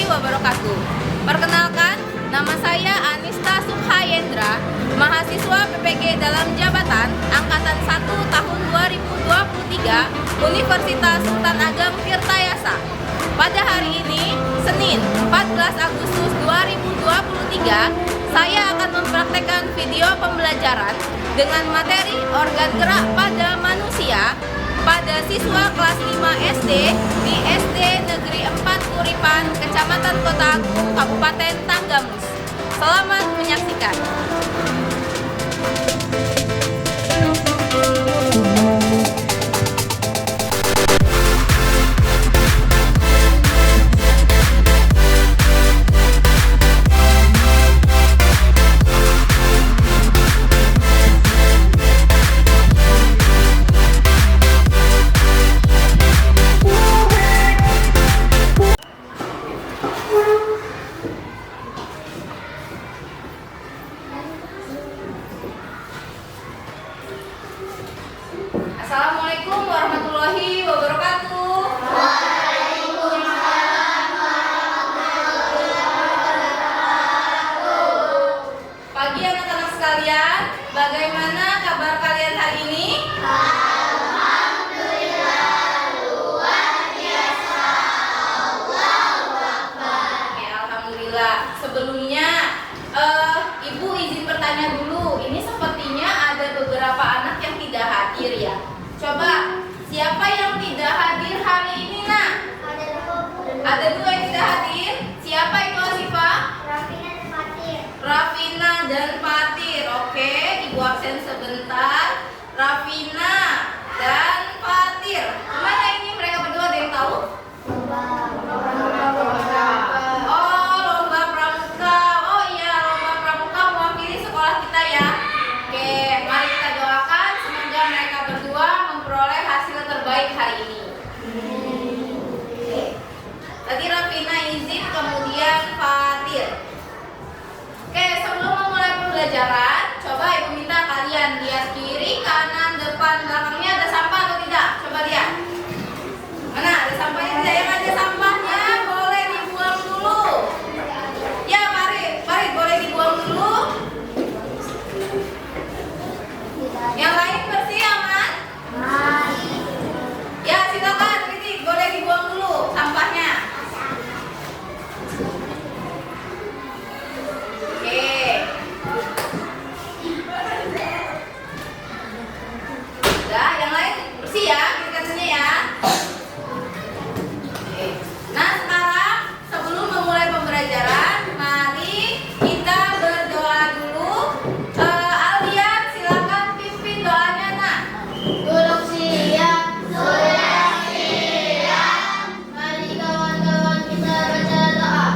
wabarakatuh. Perkenalkan, nama saya Anista Sukhayendra, mahasiswa PPG dalam jabatan Angkatan 1 tahun 2023 Universitas Sultan Ageng Tirtayasa. Pada hari ini, Senin 14 Agustus 2023, saya akan mempraktekkan video pembelajaran dengan materi organ gerak pada manusia pada siswa kelas 5 SD di SD Negeri 4 Kuripan, Kecamatan Kota Agung, Kabupaten Tanggamus. Selamat menyaksikan. Assalamualaikum warahmatullahi wabarakatuh. Waalaikumsalam warahmatullahi wabarakatuh. Pagi anak-anak sekalian, bagaimana kabar kalian hari ini? Alhamdulillah, luar biasa. Allahu Akbar. Oke, alhamdulillah. Sebelumnya, Ibu izin bertanya dulu. Ini sepertinya ada beberapa anak yang tidak hadir ya. Coba, siapa yang tidak hadir hari ini, nak? Ada dua yang tidak hadir. Siapa itu, Asifah? Rafina dan Fatir. Rafina dan Fatir. Oke, Ibu absen sebentar. Rafina dan Fatir. Kemana ini mereka berdua, ada yang tahu? Oh, lomba pramuka. Oh iya, lomba pramuka mewakili sekolah kita ya. Oke, mari kita doakan semoga mereka berdua memperoleh hasil terbaik hari ini. Oke. Tadi Rafina izin, kemudian Fatir. Oke, sebelum memulai pembelajaran, coba Ibu minta kalian lihat kiri, kanan, depan, belakangnya ada sampah atau tidak? Coba lihat. Mana ada sampahnya? Tidak, yang ada sampahnya boleh dibuang dulu. Ya, Farid boleh dibuang dulu. Yang lain bersih, aman? Ya, silakan, Riti, boleh dibuang dulu sampahnya. Oke. Udah, yang lain bersih ya, katanya ya. Oke. Nah, sekarang sebelum memulai pembelajaran, mari kita berdoa dulu. Alian, silakan pimpin doanya, nak. Duduk siap, sudah siap. Mari kawan-kawan kita baca doa.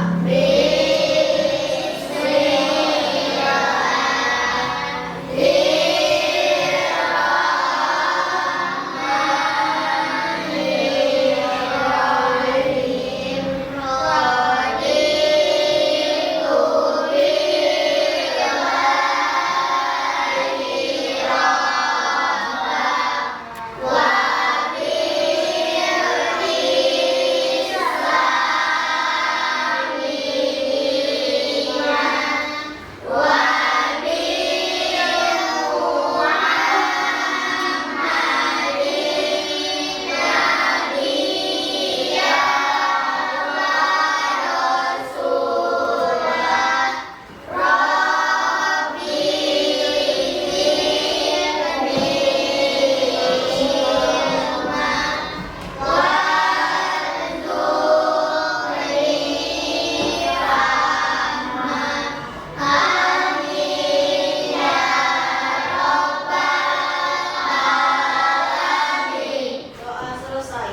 Doa selesai.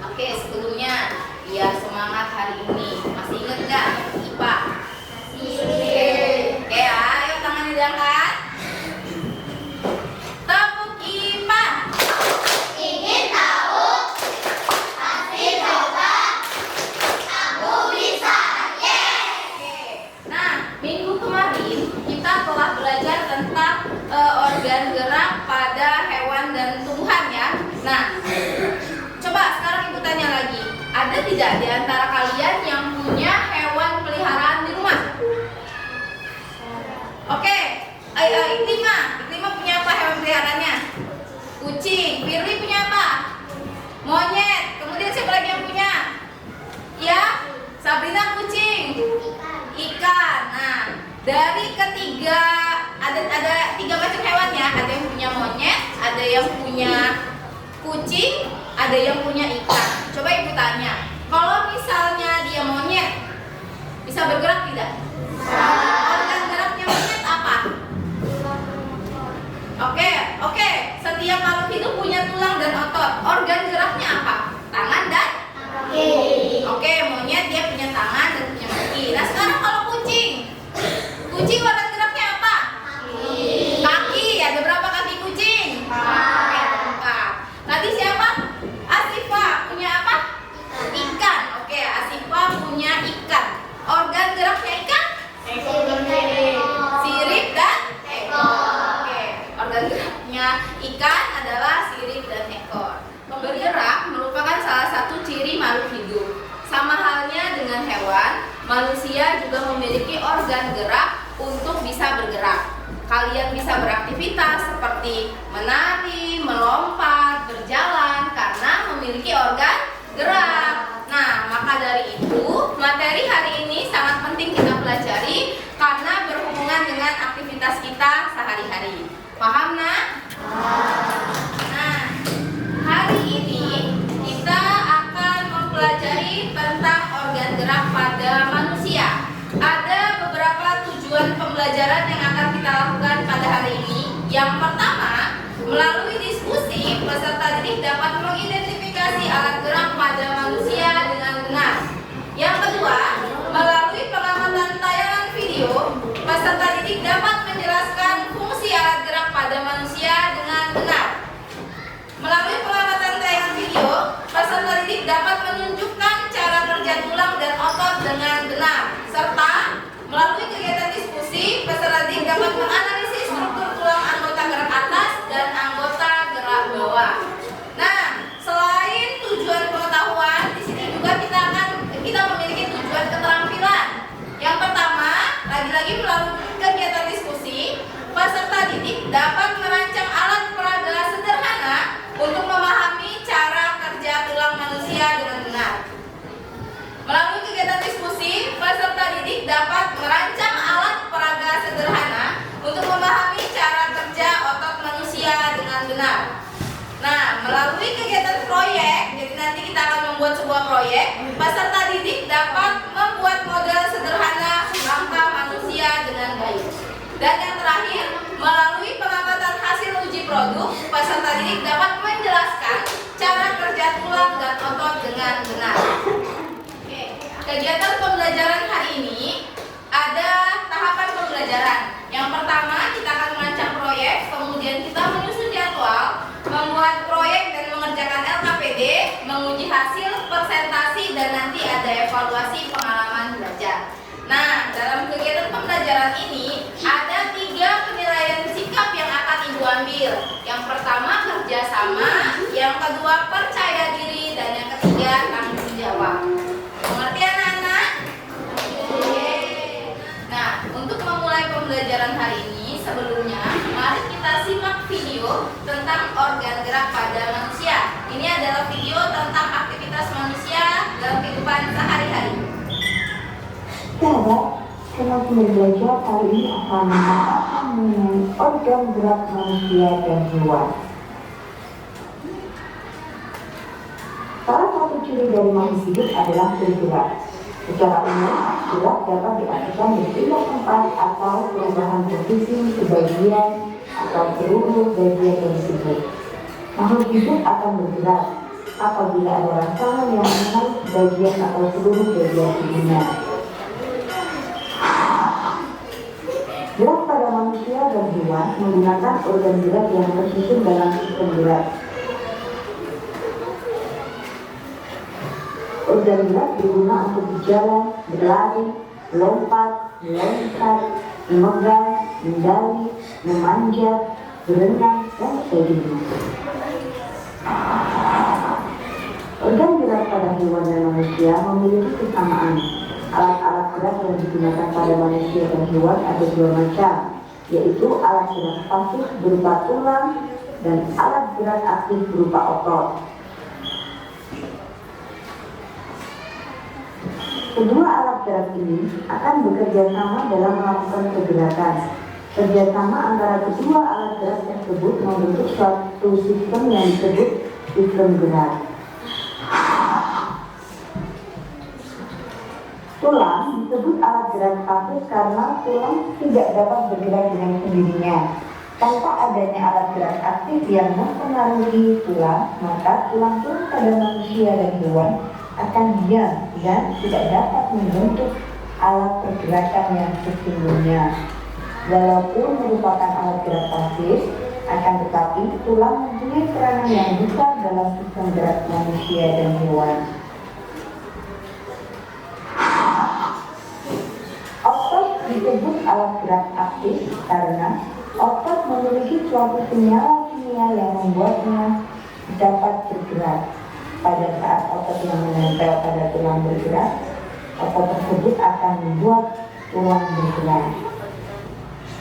Oke, sebelumnya biar semangat hari ini. Masih ingat nggak IPA? Oke, ayo tangannya diangkat. Tepuk IPA. Ingin tahu? Pasti coba. Aku bisa. Yes. Oke. Nah, minggu kemarin kita telah belajar tentang organ gerak pada hewan dan tumbuhan ya. Nah, coba sekarang Ibu tanya lagi. Ada Ada tidak di antara kalian yang punya hewan peliharaan di rumah? Oke, Iklimah punya apa hewan peliharaannya? Kucing. Firly punya apa? Monyet. Kemudian siapa lagi yang punya? Ya, Sabrina kucing. Ikan. Nah, dari ketiga ada 3 macam hewan ya. Ada yang punya monyet, ada yang punya kucing, ada yang punya ikan. Coba ibu tanya, kalau misalnya dia monyet, bisa bergerak tidak? Organ geraknya monyet apa? Oke. Setiap makhluk hidup punya tulang dan otot. Organ geraknya apa? Tangan dan kaki. Oke, monyet dia punya tangan dan punya kaki. Nah, sekarang kalau kucing organ geraknya apa? Kaki. Ada berapa kaki kucing? 4. Tadi siapa? Asifa punya apa? Ikan. Oke, Asifa punya ikan. Organ geraknya ikan? Sirip dan ekor. Oke, organ geraknya ikan adalah sirip dan ekor. Bergerak merupakan salah satu ciri makhluk hidup. Sama halnya dengan hewan, manusia juga memiliki organ gerak untuk bisa bergerak. Kalian bisa beraktivitas seperti menari, melompat, berjalan karena memiliki organ gerak. Nah, maka dari itu materi hari ini sangat penting kita pelajari karena berhubungan dengan aktivitas kita sehari-hari. Paham, nak? Nah, hari ini kita akan mempelajari tentang organ gerak pada manusia. Ada beberapa tujuan pembelajaran yang akan kita lakukan pada hari ini. Yang pertama, melalui diskusi, peserta didik dapat mengidentifikasi alat gerak pada manusia dengan benar. Yang kedua, melalui pengamatan tayangan video, peserta didik dapat menjelaskan fungsi alat gerak pada manusia dengan benar. Melalui pengamatan tayangan video, peserta didik dapat menunjukkan cara kerja tulang dan otot dengan benar. Serta melalui kegiatan diskusi, peserta didik dapat menganalisis struktur tulang anggota gerak atas dan anggota gerak bawah. Nah, selain tujuan pengetahuan, di sini juga kita memiliki tujuan keterampilan. Yang pertama, lagi-lagi melalui kegiatan diskusi, peserta didik dapat merancang alat peraga sederhana untuk memahami cara kerja tulang manusia dengan benar. Melalui kegiatan diskusi, peserta didik dapat merancang alat peraga sederhana untuk memahami cara kerja otot manusia dengan benar. Nah, melalui kegiatan proyek, jadi nanti kita akan membuat sebuah proyek, peserta didik dapat membuat model sederhana langkah manusia dengan baik. Dan yang terakhir, melalui pengamatan hasil uji produk, peserta didik dapat menjelaskan cara kerja tulang dan otot dengan benar. Oke. Kegiatan pembelajaran hari ini ada tahapan pembelajaran. Yang pertama, kita akan merancang proyek, kemudian kita menyusun jadwal, membuat proyek dan mengerjakan LKPD, menguji hasil, presentasi, dan nanti ada evaluasi pengalaman belajar. Nah, dalam kegiatan pembelajaran ini ada 3 penilaian sikap yang akan Ibu ambil. Yang pertama, kerjasama, yang kedua, percaya diri, dan yang ketiga, tanggung jawab. Mengerti anak-anak? Nah, untuk memulai pembelajaran hari ini, sebelumnya mari kita simak video tentang organ gerak pada manusia. Ini adalah video tentang aktivitas manusia dalam kehidupan sehari-hari. Sahabat, kelas belajar kali ini akan membahas mengenai organ gerak manusia dan hewan. Salah satu ciri dari makhluk hidup adalah bergerak. Secara umum, gerak dapat diartikan di pindah tempat atau perubahan posisi sebagian atau seluruh bagian dari tubuh. Makhluk hidup akan bergerak apabila ada rangsangan yang menarik bagian atau seluruh bagian tubuhnya. Gerak pada manusia dan hewan menggunakan organ gerak yang tersusun dalam sistem gerak. Organ gerak digunakan untuk berjalan, berlari, melompat, meloncat, memegang, mendali, memanjat, berenang, dan sebagainya. Organ gerak pada hewan hewan dan manusia memiliki kesamaan. Alat-alat gerak yang digunakan pada manusia dan hewan ada dua macam, yaitu alat gerak pasif berupa tulang dan alat gerak aktif berupa otot. Kedua alat gerak ini akan bekerja sama dalam melakukan pergerakan. Kerjasama antara kedua alat gerak tersebut membentuk suatu sistem yang disebut sistem gerak. Tulang disebut alat gerak pasif karena tulang tidak dapat bergerak dengan sendirinya. Tanpa adanya alat gerak aktif yang mempengaruhi tulang, maka tulang-tulang pada manusia dan hewan akan diam dan tidak dapat membentuk alat pergerakan yang sesungguhnya. Walaupun merupakan alat gerak pasif, akan tetapi tulang mempunyai peranan yang besar dalam sistem gerak manusia dan hewan. Otot disebut alat gerak aktif karena otot memiliki suatu senyawa kimia yang membuatnya dapat bergerak. Pada saat otot yang menempel pada tulang bergerak, otot tersebut akan membuat tulang bergerak.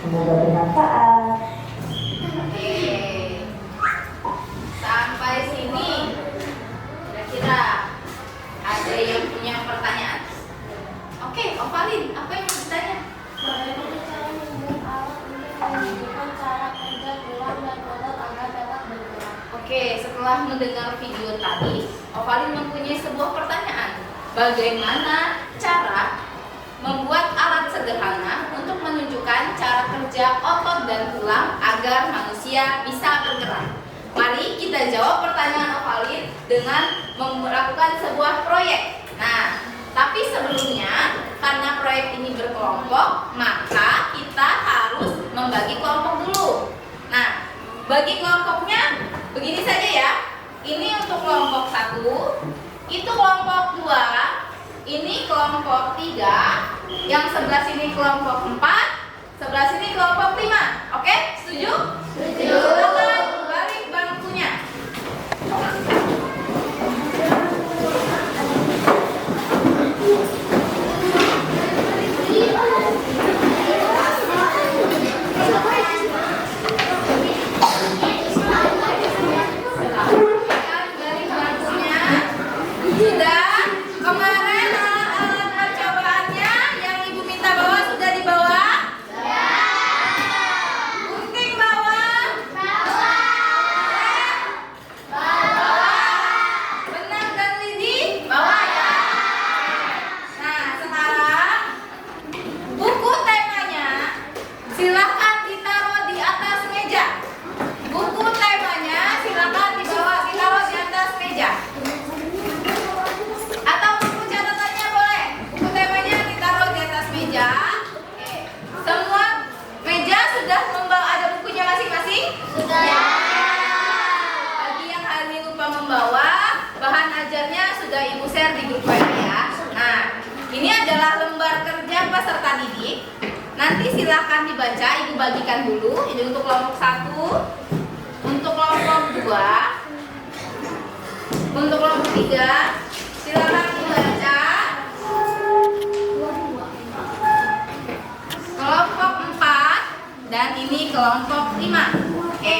Semoga bermanfaat. Oke, sampai sini kira-kira ada yang punya pertanyaan? Oke, Ovalin, apa yang mau ditanya? Bagaimana cara membuat alat untuk menunjukkan cara kerja tulang dan otot agar dapat bergerak? Oke, setelah mendengar video tadi, Ovalin mempunyai sebuah pertanyaan. Bagaimana cara membuat alat sederhana untuk menunjukkan cara kerja otot dan tulang agar manusia bisa bergerak? Mari kita jawab pertanyaan Ovalin dengan melakukan sebuah proyek. Nah, tapi sebelumnya, karena proyek ini berkelompok, maka kita harus membagi kelompok dulu. Nah, bagi kelompoknya begini saja ya. Ini untuk kelompok 1, itu kelompok 2, ini kelompok 3, yang sebelah sini kelompok 4, sebelah sini kelompok 5. Oke, setuju? Setuju. Silakan balik bangkunya. Sudah kemarin alat-alat percobaannya yang ibu minta bawa sudah dibawa? Gunting bawa? Benang dan lidi bawa ya? Nah, sekarang buku temanya silakan ditaruh di atas meja. Buku temanya silakan ditaruh di atas meja. Atau buku catatannya boleh. Buku temanya ditaruh di atas meja. Oke. Semua meja sudah membawa, ada bukunya masing-masing? Sudah. Bagi yang hari ini lupa membawa, bahan ajarnya sudah ibu share di grup WA ya. Nah, ini adalah lembar kerja peserta didik. Nanti silahkan dibaca, ibu bagikan dulu. Ini untuk kelompok 1, untuk kelompok 2, untuk kelompok 3. Silakan dibaca. Kelompok 4 dan ini kelompok 5. Oke.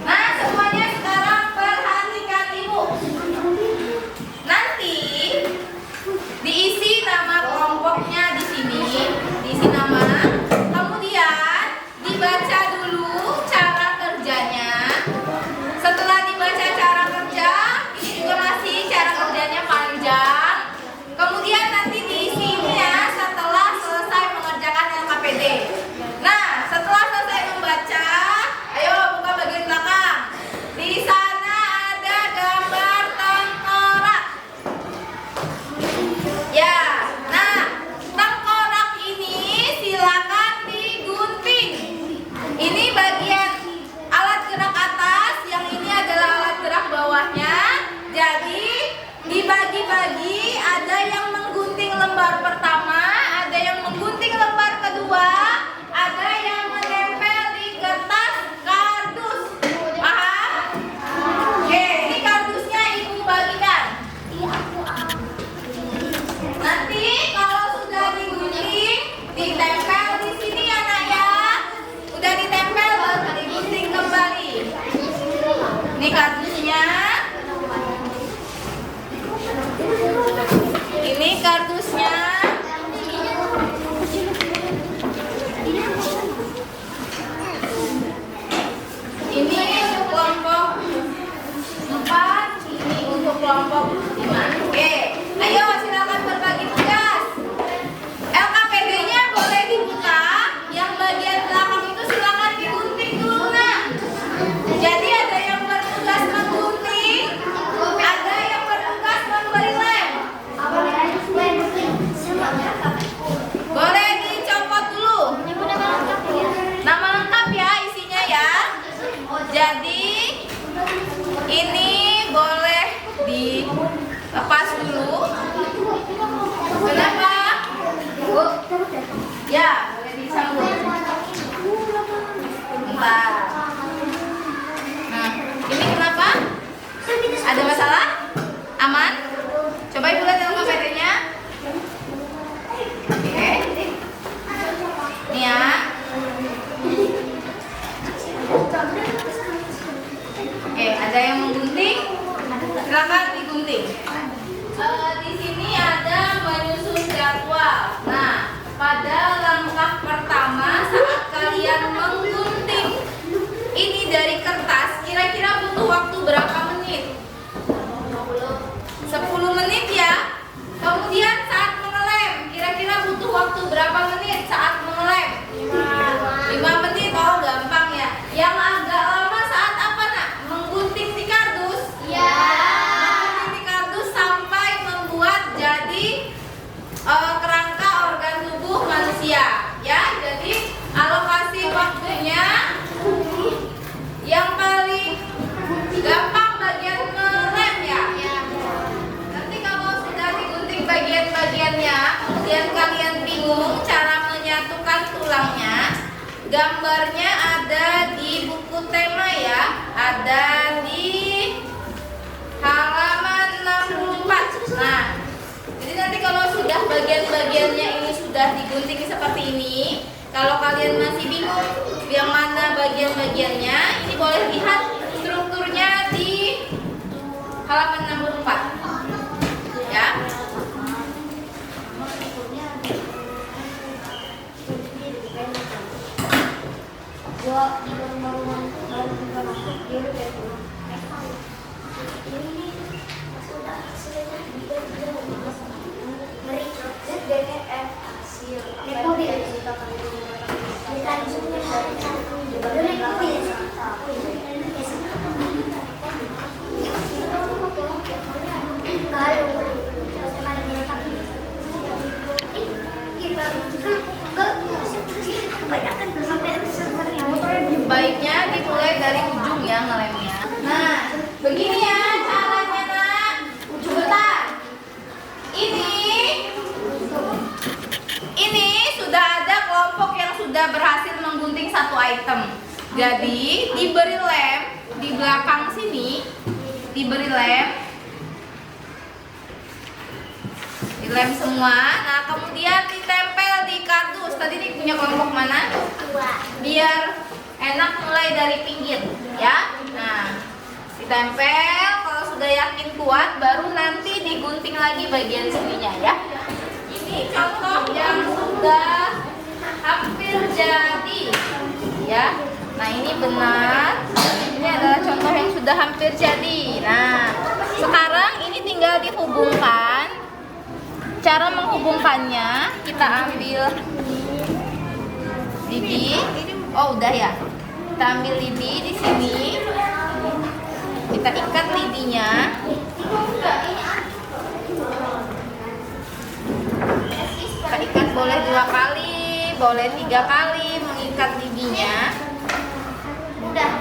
Nah, semuanya sekarang perhatikan ibu. Nanti diisi nama kelompoknya di sini, diisi nama. Kemudian dibaca dulu cara kerjanya. Setelah dibaca cara kerja, ini juga masih cara kerjanya panjang. kardusnya. Ini kardusnya. Ini untuk kelompok 4, ini untuk kelompok 5. Oke, ayo silakan berbagi tugas. LKPD-nya boleh dibuka. Yang bagian belakang itu silakan digunting dulu, nak. Jadi ada yang bertugas menggunting, ada yang bertugas memberi lem. Boleh dicopot dulu. Nama lengkap ya isinya ya. Jadi ini boleh dilepas dulu. Kenapa? Bu? Ya, boleh disambung. Bentar. Nah, ini kenapa? Ada masalah? Aman? Coba ibu lihat LKPD-nya. Oke. Ini ya. Oke, ada yang menggunting? Silakan digunting. Di sini ada menyusun jadwal. Nah, pada langkah pertama saat kalian menggunting ini dari kertas, kira-kira butuh waktu berapa menit? 10 menit ya. Kemudian saat mengelem, kira-kira butuh waktu berapa menit saat mengelem? 5 menit. Oh, gampang ya. Yang agak lama saat apa, nak? Menggunting di kardus? Ya. Menggunting di kardus sampai membuat jadi kerangka organ tubuh manusia. Ya, jadi alokasi waktunya yang paling gampang bagian mengelem ya. Nanti kalau sudah digunting bagian-bagiannya, kemudian kalian bingung cara menyatukan tulangnya, gambarnya ada di buku tema ya, ada di halaman 64. Nah, jadi nanti kalau sudah bagian-bagiannya ini sudah digunting seperti ini, kalau kalian masih bingung yang mana bagian-bagiannya, ini boleh lihat strukturnya di halaman 64 ya. Baiknya dimulai dari ujung ya ngelemnya. Nah, begini ya caranya, nak. Bentar. Ini sudah ada kelompok yang sudah berhasil menggunting satu item. Jadi diberi lem di belakang sini, diberi lem, dilem semua. Nah, kemudian ditempel di kardus. Tadi ini punya kelompok mana? Biar enak mulai dari pinggir ya. Nah, ditempel. Kalau sudah yakin kuat, baru nanti digunting lagi bagian sininya ya. Ini contoh yang sudah hampir jadi ya. Nah, ini benar. Ini adalah contoh yang sudah hampir jadi. Nah, sekarang ini tinggal dihubungkan. Cara menghubungkannya, kita ambil lidi. Oh, udah ya. Kita ambil lidi di sini. Kita ikat lidinya. Kita ikat boleh 2 kali, boleh 3 kali mengikat lidinya. Udah.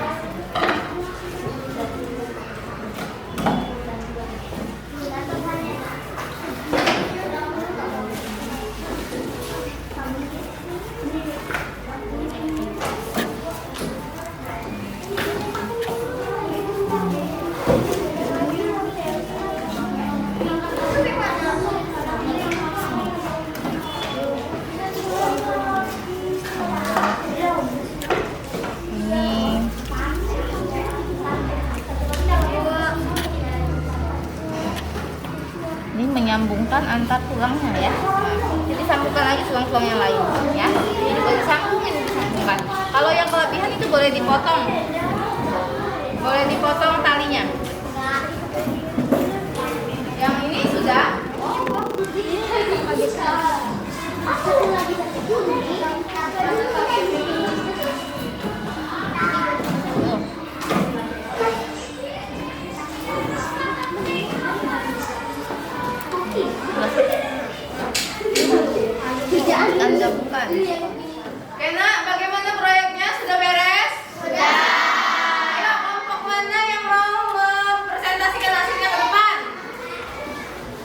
antar tulangnya ya. Jadi sambungkan lagi tulang-tulang yang lain ya. Ini boleh disambungin, disambungkan. Kalau yang kelebihan itu boleh dipotong. Boleh dipotong talinya. Yang ini sudah. Anda bukan. Oke nak, bagaimana proyeknya? Sudah beres? Sudah. Ayo kelompok mana yang mau mempresentasikan hasilnya ke depan?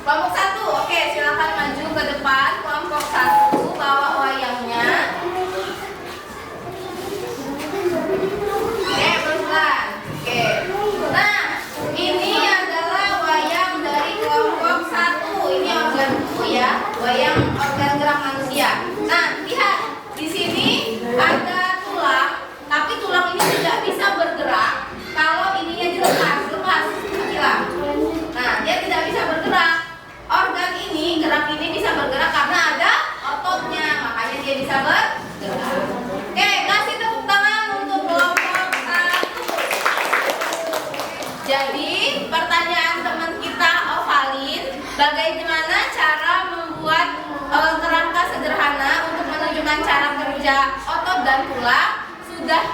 Kelompok 1, oke silakan maju ke depan. Kelompok 1 bawa wayangnya. Oke pelan-pelan. Oke. Nah ini adalah wayang dari kelompok 1. Ini organ tubuh ya, wayang organ gerak manusia. Nah lihat di sini ada tulang, tapi tulang ini tidak bisa bergerak kalau ininya dilepas, hilang. Nah dia tidak bisa bergerak. Organ ini, gerak ini bisa bergerak karena ada ototnya, makanya dia bisa bergerak. Oke, kasih tepuk tangan untuk kelompok 1. Jadi pertanyaan teman kita Ovalin, bagaimana cara membuat kerangka sederhana untuk menunjukkan cara kerja otot dan tulang? Sudah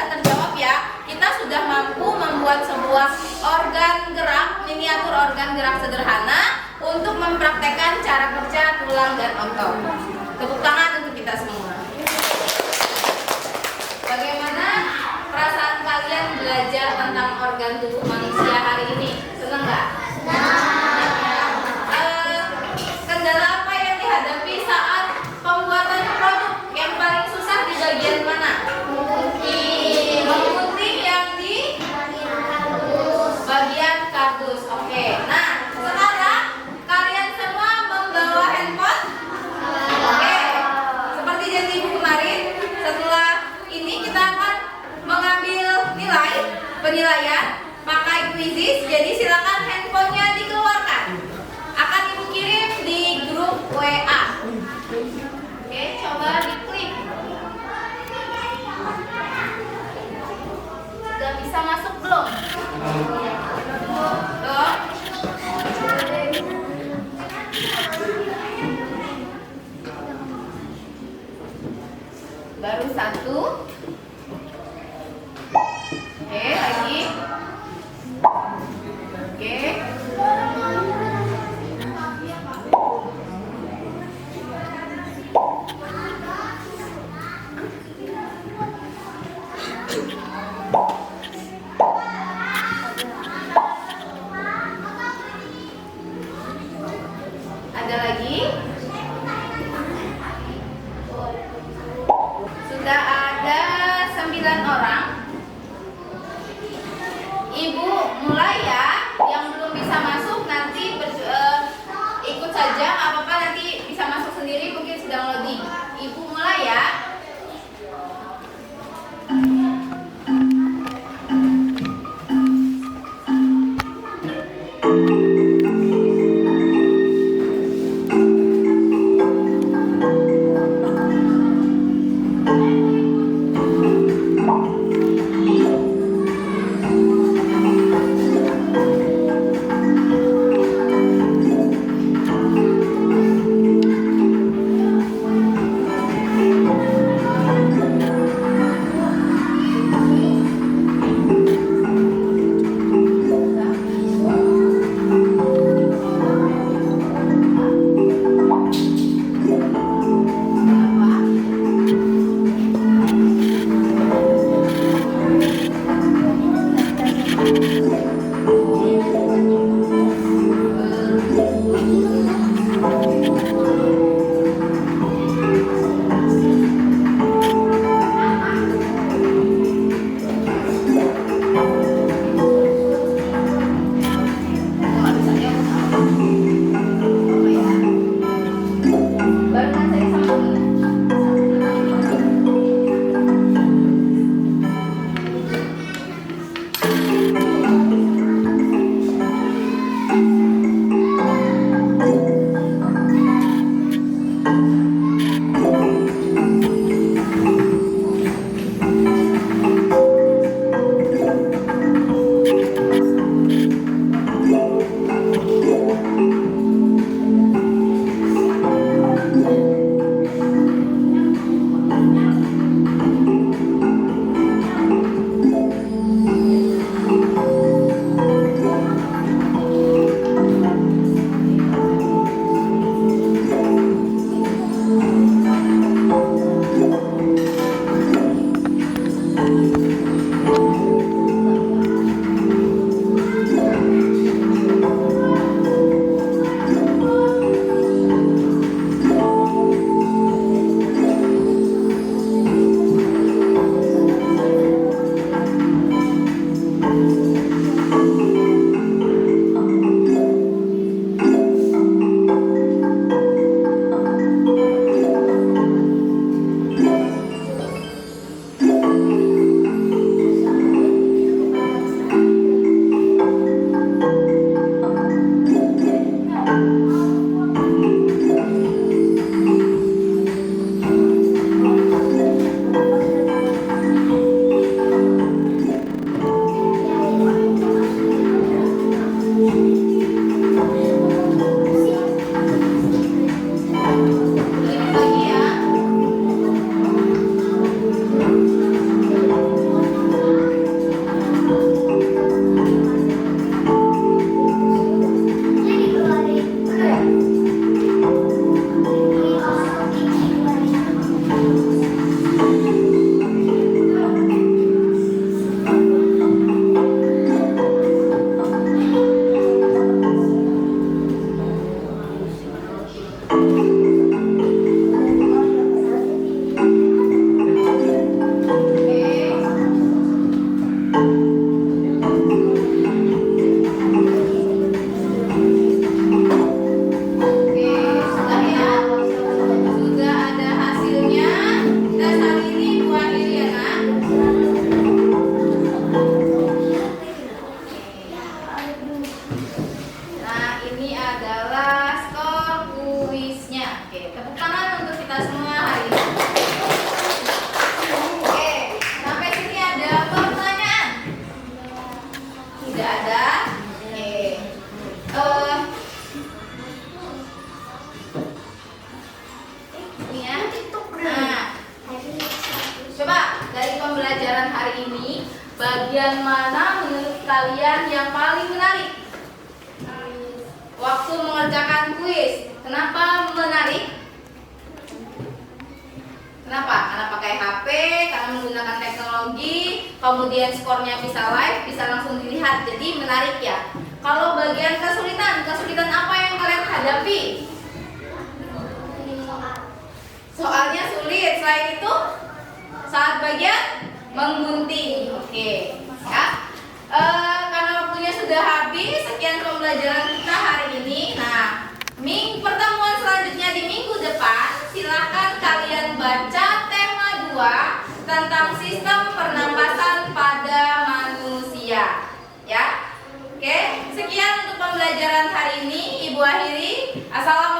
terjawab ya. Kita sudah mampu membuat sebuah organ gerak, miniatur organ gerak sederhana untuk mempraktekkan cara kerja tulang dan otot. Tepuk tangan untuk kita semua. Bagaimana perasaan kalian belajar tentang organ tubuh manusia hari ini? Senang nggak? Kendala apa yang dihadapi saat pembuatan produk? Yang paling susah di bagian mana? Mengunting yang di bagian kardus. Oke. Nah, sekarang kalian semua membawa handphone. Oke. Seperti janji ibu kemarin, setelah ini kita akan mengambil penilaian pakai Quizizz. Jadi silakan handphonenya dikeluarkan. Akan ibu kirim di grup WA. Oke, coba diklik. Sudah bisa masuk belum? Tuh. Baru 1. Oke, lagi. Oke. Ada lagi? Sudah ada 9 orang. Ibu mulai ya. Yang belum bisa masuk nanti ikut saja, nggak apa-apa, nanti bisa masuk sendiri, mungkin sedang loading. Ibu mulai ya. Sudah ya? Sudah ada hasilnya. Kita saat ini Ibu akhiri ya, Nak. Nah, ini adalah skor kuisnya. Oke, tepuk tangan untuk kita semua hari ini. Oke, sampai sini ada pertanyaan? Tidak ada. Oke. Ini ya. Nah, coba dari pembelajaran hari ini, bagian mana menurut kalian yang paling menarik? Waktu mengerjakan kuis, kenapa menarik? Kenapa? Karena pakai HP, karena menggunakan teknologi, kemudian skornya bisa live, bisa langsung dilihat, jadi menarik ya. Kalau bagian kesulitan apa yang kalian hadapi? Soalnya sulit. Selain itu, saat bagian menggunting. Oke, ya. Karena waktunya sudah habis, sekian pembelajaran kita hari ini. Nah, pertemuan selanjutnya di minggu depan, silahkan kalian baca tema 2 tentang sistem pernapasan pada manusia. Ya, oke. Sekian untuk pembelajaran hari ini. Ibu akhiri. Assalamualaikum.